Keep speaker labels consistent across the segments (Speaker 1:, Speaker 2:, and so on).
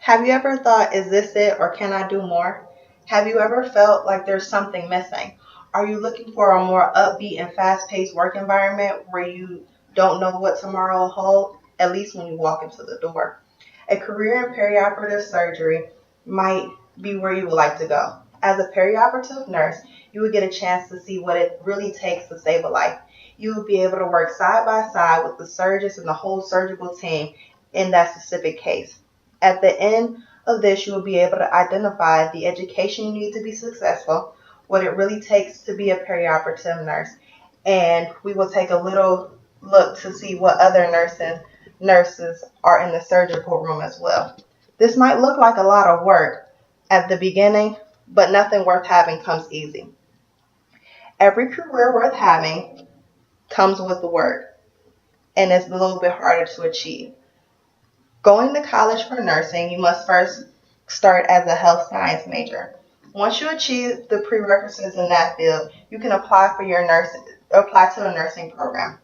Speaker 1: Have you ever thought, is this it or can I do more? Have you ever felt like there's something missing? Are you looking for a more upbeat and fast paced work environment where you don't know what tomorrow will hold, at least when you walk into the door? A career in perioperative surgery might be where you would like to go. As a perioperative nurse, you would get a chance to see what it really takes to save a life. You would be able to work side by side with the surgeons and the whole surgical team in that specific case. At the end of this, you will be able to identify the education you need to be successful, what it really takes to be a perioperative nurse, and we will take a little look to see what other nurses are in the surgical room as well. This might look like a lot of work at the beginning, but nothing worth having comes easy. Every career worth having comes with the work, and it's a little bit harder to achieve. Going to college for nursing, you must first start as a health science major. Once you achieve the prerequisites in that field, you can apply to a nursing program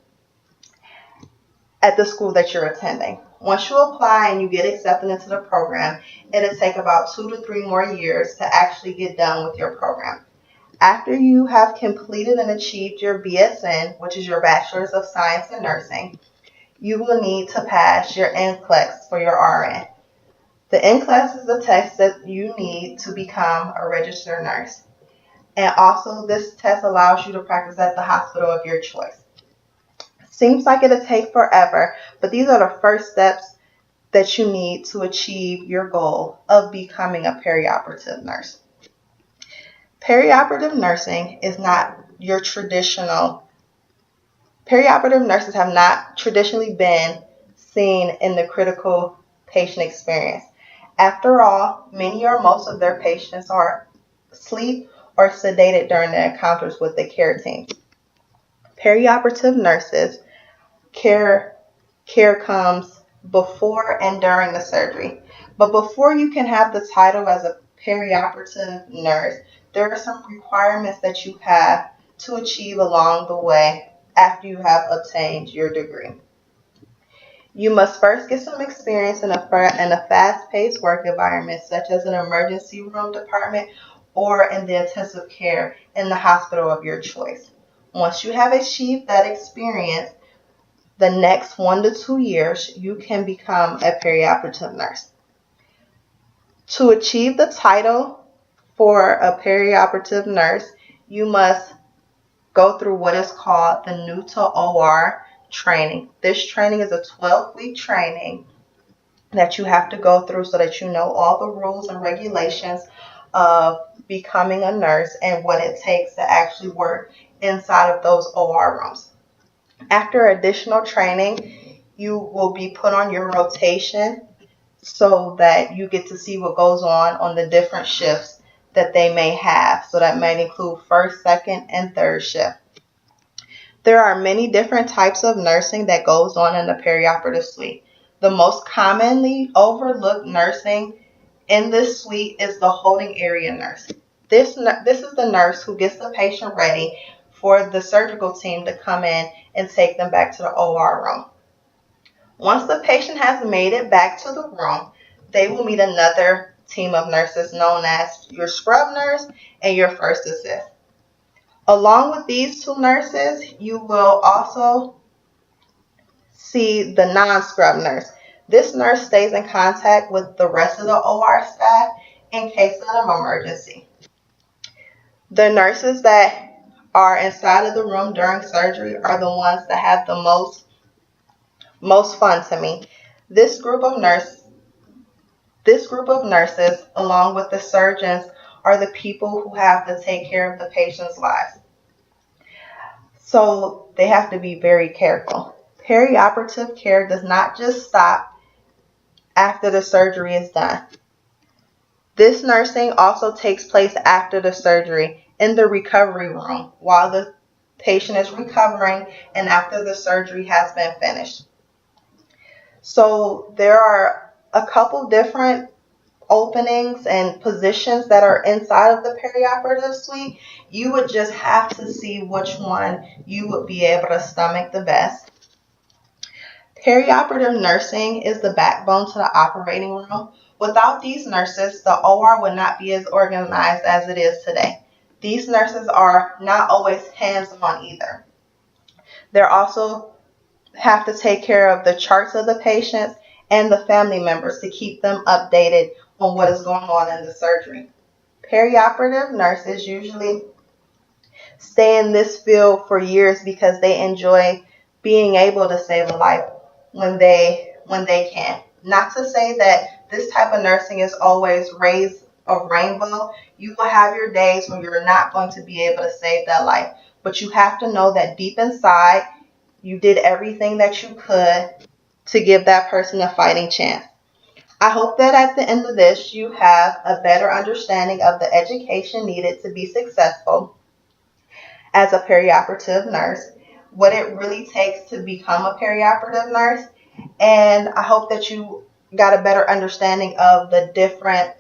Speaker 1: at the school that you're attending. Once you apply and you get accepted into the program, it'll take about 2 to 3 more years to actually get done with your program. After you have completed and achieved your BSN, which is your Bachelor's of Science in Nursing, you will need to pass your NCLEX for your RN. The NCLEX is the test that you need to become a registered nurse. And also, this test allows you to practice at the hospital of your choice. Seems like it'll take forever, but these are the first steps that you need to achieve your goal of becoming a perioperative nurse. Perioperative nursing is not your traditional. Perioperative nurses have not traditionally been seen in the critical patient experience. After all, many or most of their patients are asleep or sedated during their encounters with the care team. Perioperative nurses care comes before and during the surgery. But before you can have the title as a perioperative nurse, there are some requirements that you have to achieve along the way after you have obtained your degree. You must first get some experience in a fast-paced work environment, such as an emergency room department or in the intensive care in the hospital of your choice. Once you have achieved that experience, the next 1 to 2 years, you can become a perioperative nurse. To achieve the title for a perioperative nurse, you must go through what is called the new to OR training. This training is a 12-week training that you have to go through so that you know all the rules and regulations of becoming a nurse and what it takes to actually work inside of those OR rooms. After additional training, you will be put on your rotation so that you get to see what goes on the different shifts that they may have. So that might include first, second, and third shift. There are many different types of nursing that goes on in the perioperative suite. The most commonly overlooked nursing in this suite is the holding area nurse. This is the nurse who gets the patient ready for the surgical team to come in and take them back to the OR room. Once the patient has made it back to the room, they will meet another team of nurses known as your scrub nurse and your first assist. Along with these two nurses, you will also see the non-scrub nurse. This nurse stays in contact with the rest of the OR staff in case of an emergency. The nurses that are inside of the room during surgery are the ones that have the most fun to me. This group of nurses, along with the surgeons, are the people who have to take care of the patient's lives. So they have to be very careful. Perioperative care does not just stop after the surgery is done. This nursing also takes place after the surgery in the recovery room while the patient is recovering and after the surgery has been finished. So there are a couple different openings and positions that are inside of the perioperative suite. You would just have to see which one you would be able to stomach the best. Perioperative nursing is the backbone to the operating room. Without these nurses, the OR would not be as organized as it is today. These nurses are not always hands-on either. They're also have to take care of the charts of the patients and the family members to keep them updated on what is going on in the surgery. Perioperative nurses usually stay in this field for years because they enjoy being able to save a life when they can. Not to say that this type of nursing is always raised a rainbow. You will have your days when you're not going to be able to save that life. But you have to know that deep inside, you did everything that you could to give that person a fighting chance. I hope that at the end of this, you have a better understanding of the education needed to be successful as a perioperative nurse, what it really takes to become a perioperative nurse, and I hope that you got a better understanding of the different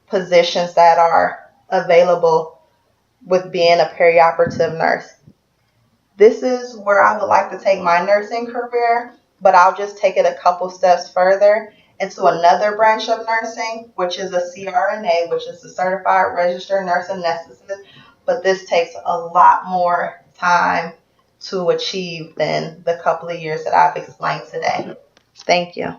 Speaker 1: positions that are available with being a perioperative nurse. This is where I would like to take my nursing career, but I'll just take it a couple steps further into another branch of nursing, which is a CRNA, which is a Certified Registered Nurse Anesthetist. But this takes a lot more time to achieve than the couple of years that I've explained today. Thank you.